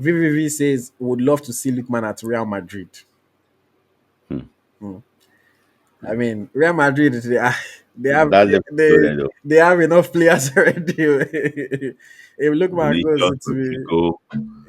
VVV says would love to see Lookman at Real Madrid. Hmm. Hmm. I mean, Real Madrid they have That level they though. they have enough players already. If Lookman goes, Vinicius Rodrigo,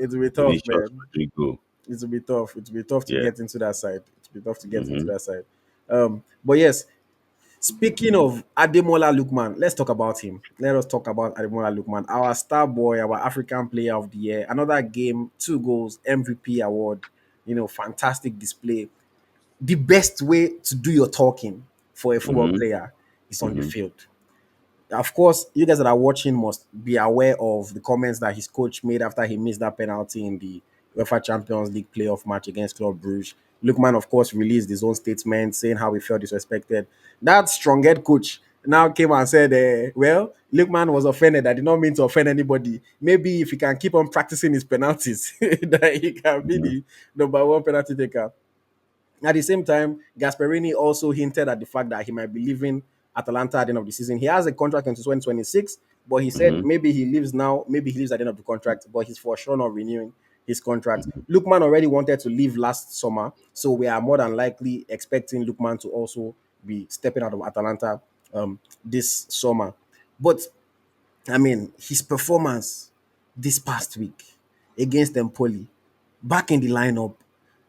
it will be tough, Vinicius man. Rodrigo. It will be tough. It will be tough to Yeah. get into that side. It will be tough to get into Mm-hmm. that side. But yes, speaking of Ademola Lookman, let's talk about him. Let us talk about Ademola Lookman, our star boy, our African Player of the Year. Another game, 2 goals, MVP award. Fantastic display. The best way to do your talking for a football Mm-hmm. player is on the Mm-hmm. field. Of course, you guys that are watching must be aware of the comments that his coach made after he missed that penalty in the UEFA Champions League playoff match against Club Brugge. Lookman, of course, released his own statement saying how he felt disrespected. That strong head coach now came and said, well, Lookman was offended. I did not mean to offend anybody. Maybe if he can keep on practicing his penalties, that he can be Mm-hmm. the number one penalty taker. At the same time, Gasperini also hinted at the fact that he might be leaving Atalanta at the end of the season. He has a contract until 2026, but he said Mm-hmm. maybe he leaves now, maybe he leaves at the end of the contract, but he's for sure not renewing his contract. Mm-hmm. Lookman already wanted to leave last summer, so we are more than likely expecting Lookman to also be stepping out of Atalanta this summer. But I mean, his performance this past week against Empoli, back in the lineup,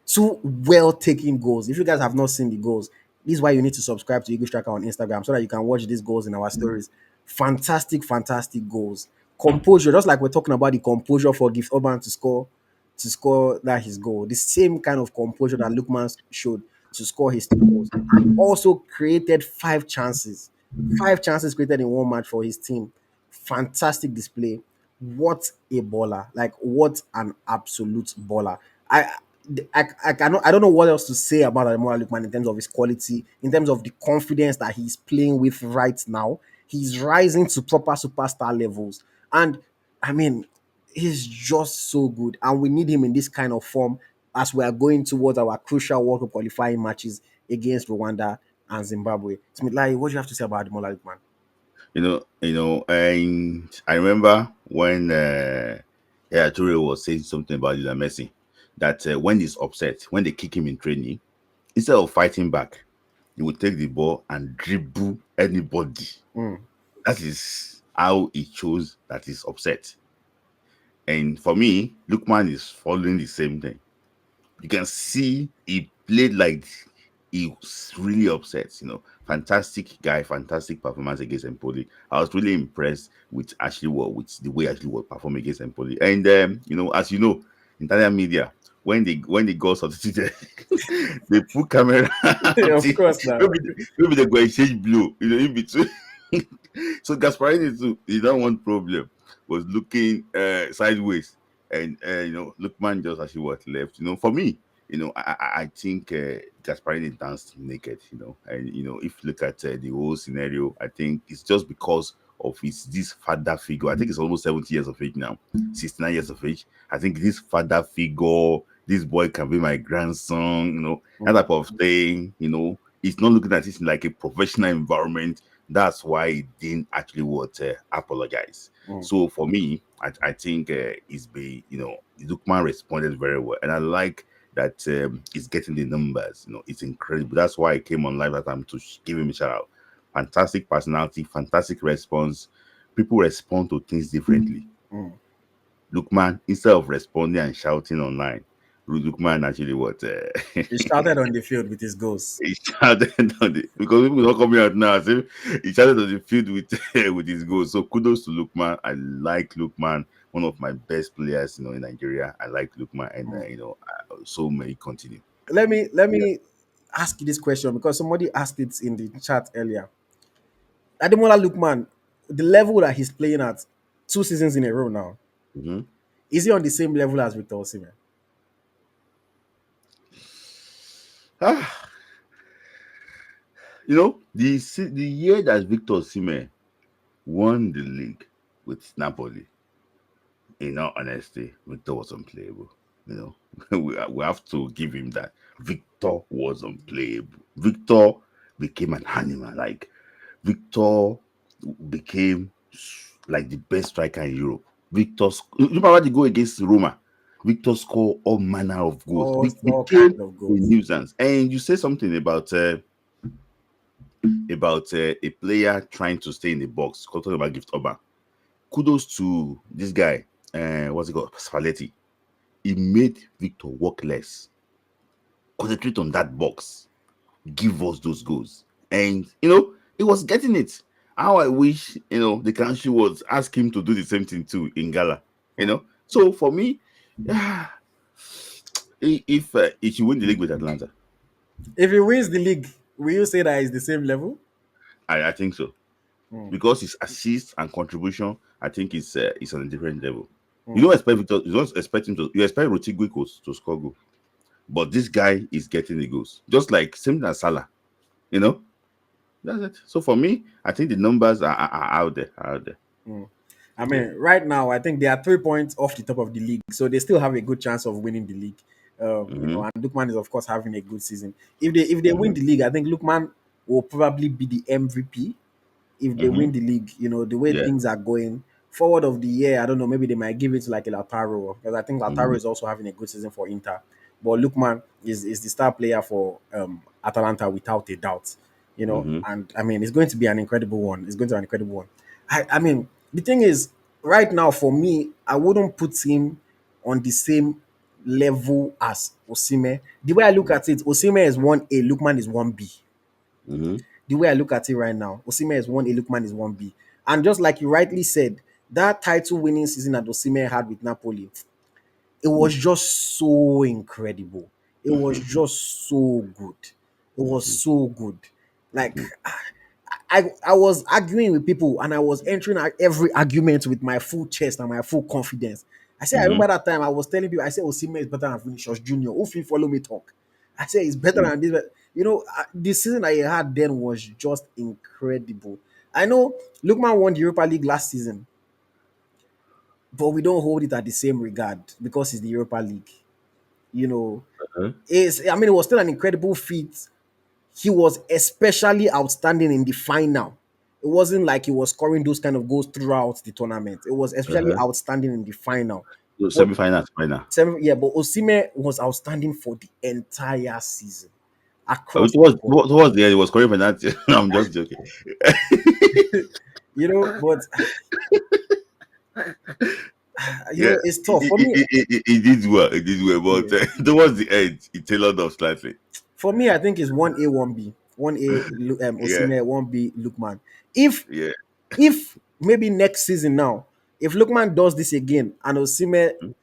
2 well taken goals. If you guys have not seen the goals, this is why you need to subscribe to EaglesTracker on Instagram so that you can watch these goals in our stories. Fantastic, fantastic goals. Composure, just like we're talking about the composure for Gift Urban to score that his goal. The same kind of composure that Lookman showed to score his 2 goals. And also created 5 chances. 5 chances created in one match for his team. Fantastic display. What a baller. Like what an absolute baller. I don't know what else to say about Ademola Lookman in terms of his quality, in terms of the confidence that he's playing with right now. He's rising to proper superstar levels. And I mean, he's just so good. And we need him in this kind of form as we are going towards our crucial World Cup qualifying matches against Rwanda and Zimbabwe. Smith, what do you have to say about Ademola Lookman? And I remember when yeah, Toure was saying something about Lionel Messi that when he's upset, when they kick him in training, instead of fighting back, he would take the ball and dribble anybody. Mm, That is how he shows that he's upset. And for me, Lukman is following the same thing. You can see he played like he was really upset. Fantastic guy, fantastic performance against Empoli. I was really impressed with Ashley Ward, with the way Ashley Ward performed against Empoli. And as you know, Italian media, when they got substituted, they put camera of course, now. maybe they go exchange blow, in between. So Gasparini too, he don't want problem, was looking sideways, and Lookman just actually was left. For me, I think Gasparini danced naked. And if you look at the whole scenario, I think it's just because of his this father figure. I think it's almost 70 years of age now, 69 years of age. I think this father figure, this boy can be my grandson. That Mm, type of thing. He's not looking at it in like a professional environment. That's why he didn't actually want to apologize. mm. So for me, I think Lukman responded very well, and I like that he's getting the numbers. It's incredible. That's why I came on live that time to give him a shout out. Fantastic personality, fantastic response. People respond to things differently. Mm. Lukman, instead of responding and shouting online, Lukman actually what He shouted on the field with his goals. he shouted on the because people not coming out now. See, he shouted on the field with with his goals. So kudos to Lukman. I like Lukman, one of my best players, in Nigeria. I like Lukman, and Mm. so may he continue. Let me ask you this question because somebody asked it in the chat earlier. Ademola Lookman, the level that he's playing at 2 seasons in a row now, Mhm. is he on the same level as Victor Osimhen? Ah, the year that Victor Osimhen won the league with Napoli, in all honesty, Victor was unplayable. We have to give him that. Victor was unplayable. Victor became an animal. Like Victor became like the best striker in Europe. You remember the goal against Roma? Victor scored all manner of goals. all Became kind of a goals. nuisance. And you say something about a player trying to stay in the box. Talking about Gift Orban. Kudos to this guy. What's it called? Spalletti. He made Victor work less. Concentrate on that box. Give us those goals. And he was getting it. How I wish the country was ask him to do the same thing too in Gala. So for me, if you win the league with Atlanta, If he wins the league, will you say that he's the same level? I think so, Hmm, because his assist and contribution, I think is on a different level. You hmm. don't expect Victor, you don't expect him to. You expect Rotigui to score goal, but this guy is getting the goals, just like same as Salah. You know, that's it. So for me, I think the numbers are out there. Are out there. Mm. I Yeah. mean, right now, I think they are 3 points off the top of the league, so they still have a good chance of winning the league. Mm-hmm. And Lookman is of course having a good season. If they win Mm-hmm. the league, I think Lookman will probably be the MVP if they Mm-hmm. win the league. The way Yeah. things are going forward of the year, I don't know. Maybe they might give it to like a Lautaro, because I think Lautaro Mm-hmm. is also having a good season for Inter. But Lookman is the star player for Atalanta without a doubt. Mm-hmm. And I mean, it's going to be an incredible one. It's going to be an incredible one. I mean, the thing is, right now for me, I wouldn't put him on the same level as Osimhen. The way I look at it, Osimhen is 1A, Lookman is 1B. Mm-hmm. The way I look at it right now, Osimhen is 1A, Lookman is 1B. And just like you rightly said, that title winning season that Osimhen had with Napoli, it was just so incredible. It was Mm-hmm. just so good. It was Mm-hmm. so good. Like Mm-hmm. I was arguing with people, and I was entering every argument with my full chest and my full confidence. I Mm-hmm. remember that time I was telling people, I said Osimhen is better than Vinicius Junior. Who fit follow me talk? I said it's better than this. But, the season I had then was just incredible. I know Lookman won the Europa League last season, but we don't hold it at the same regard because it's the Europa League. You know, Uh-huh. it was still an incredible feat. He was especially outstanding in the final. It wasn't like he was scoring those kind of goals throughout the tournament. It was especially Uh-huh. outstanding in the final. So But semi-final, final. but Osimhen was outstanding for the entire season across the board. Towards the end, it was calling penalty. I'm just joking. But Yeah, it's tough for me. he did well. He did well, Yeah. but towards the end, he tailored off slightly. For me, I think it's 1A, 1B. 1A Yeah, Osimhen, 1B Lookman. If yeah. if maybe next season now, if Lookman does this again and Osimhen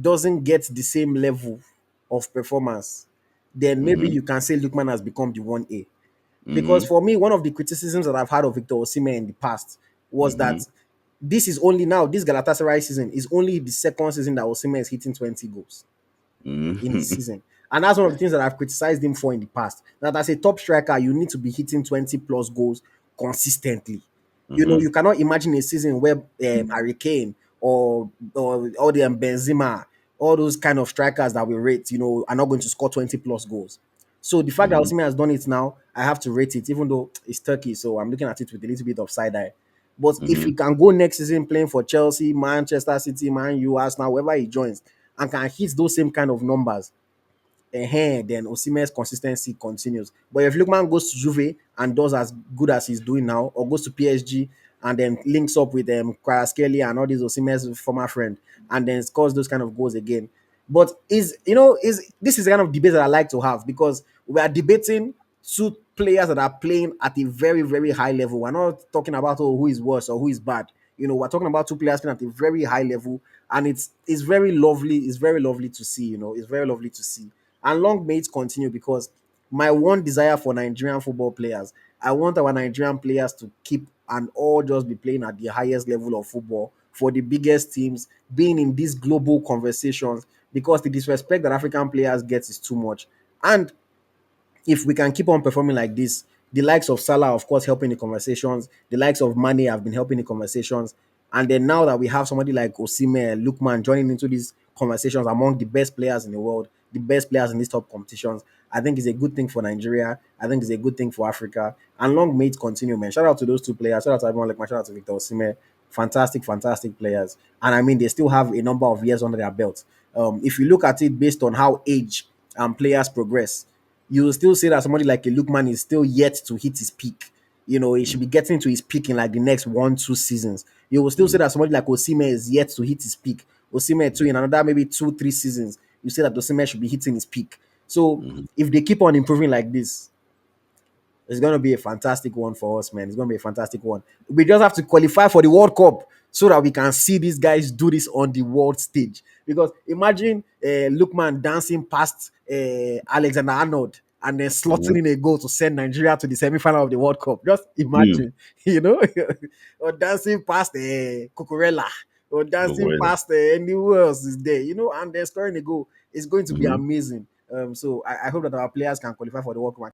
doesn't get the same level of performance, then maybe Mm-hmm. you can say Lookman has become the 1A. Because Mm-hmm. for me, one of the criticisms that I've had of Victor Osimhen in the past was Mm-hmm. that this is only now, this Galatasaray season is only the second season that Osimhen is hitting 20 goals in the Mm-hmm. season. And that's one of the things that I've criticized him for in the past. That as a top striker, you need to be hitting 20 plus goals consistently. Mm-hmm. You cannot imagine a season where Harry Kane or all the Benzema, all those kind of strikers that we rate, are not going to score 20 plus goals. So the fact that Mm-hmm. Osimhen has done it now, I have to rate it, even though it's Turkey. So I'm looking at it with a little bit of side eye. But if Mm-hmm. he can go next season playing for Chelsea, Manchester City, Man U, Arsenal, wherever he joins, and can hit those same kind of numbers, then Osimhen's consistency continues. But if Lookman goes to Juve and does as good as he's doing now, or goes to PSG and then links up with Kvaratskhelia and all these Osimhen's former friend, and then scores those kind of goals again. But is this is the kind of debate that I like to have, because we are debating two players that are playing at a very, very high level. We're not talking about who is worse or who is bad. We're talking about two players playing at a very high level, and it's very lovely. It's very lovely to see. It's very lovely to see, and long may it continue, because my one desire for Nigerian football players, I want our Nigerian players to keep and all just be playing at the highest level of football for the biggest teams, being in these global conversations, because the disrespect that African players get is too much. And if we can keep on performing like this, the likes of Salah, of course, helping the conversations, the likes of Mane have been helping the conversations. And then now that we have somebody like Osimhen, Lookman joining into these conversations among the best players in the world, the best players in these top competitions, I think it's a good thing for Nigeria. I think it's a good thing for Africa. And long may it continue, man. Shout out to those two players. Shout out to everyone like my shout out to Victor Osimhen. Fantastic, fantastic players. And I mean, they still have a number of years under their belt. If you look at it based on how age and players progress, you will still say that somebody like a Lookman is still yet to hit his peak. You know, he should be getting to his peak in like the next 1-2 seasons. You will still say Mm, that somebody like Osimhen is yet to hit his peak. Osimhen too in another maybe 2-3 seasons. You say that Osimhen should be hitting his peak. So mm, if they keep on improving like this, it's gonna be a fantastic one for us, man. It's gonna be a fantastic one. We just have to qualify for the World Cup so that we can see these guys do this on the world stage. Because imagine Lookman dancing past Alexander Arnold and then slotting mhm, in a goal to send Nigeria to the semi-final of the World Cup. Just mm. imagine, you know, or dancing past Cucurella, or But dancing well, past anyone else is there, you know, and then scoring a goal. It's going to be mhm. amazing. So I hope that our players can qualify for the World Cup.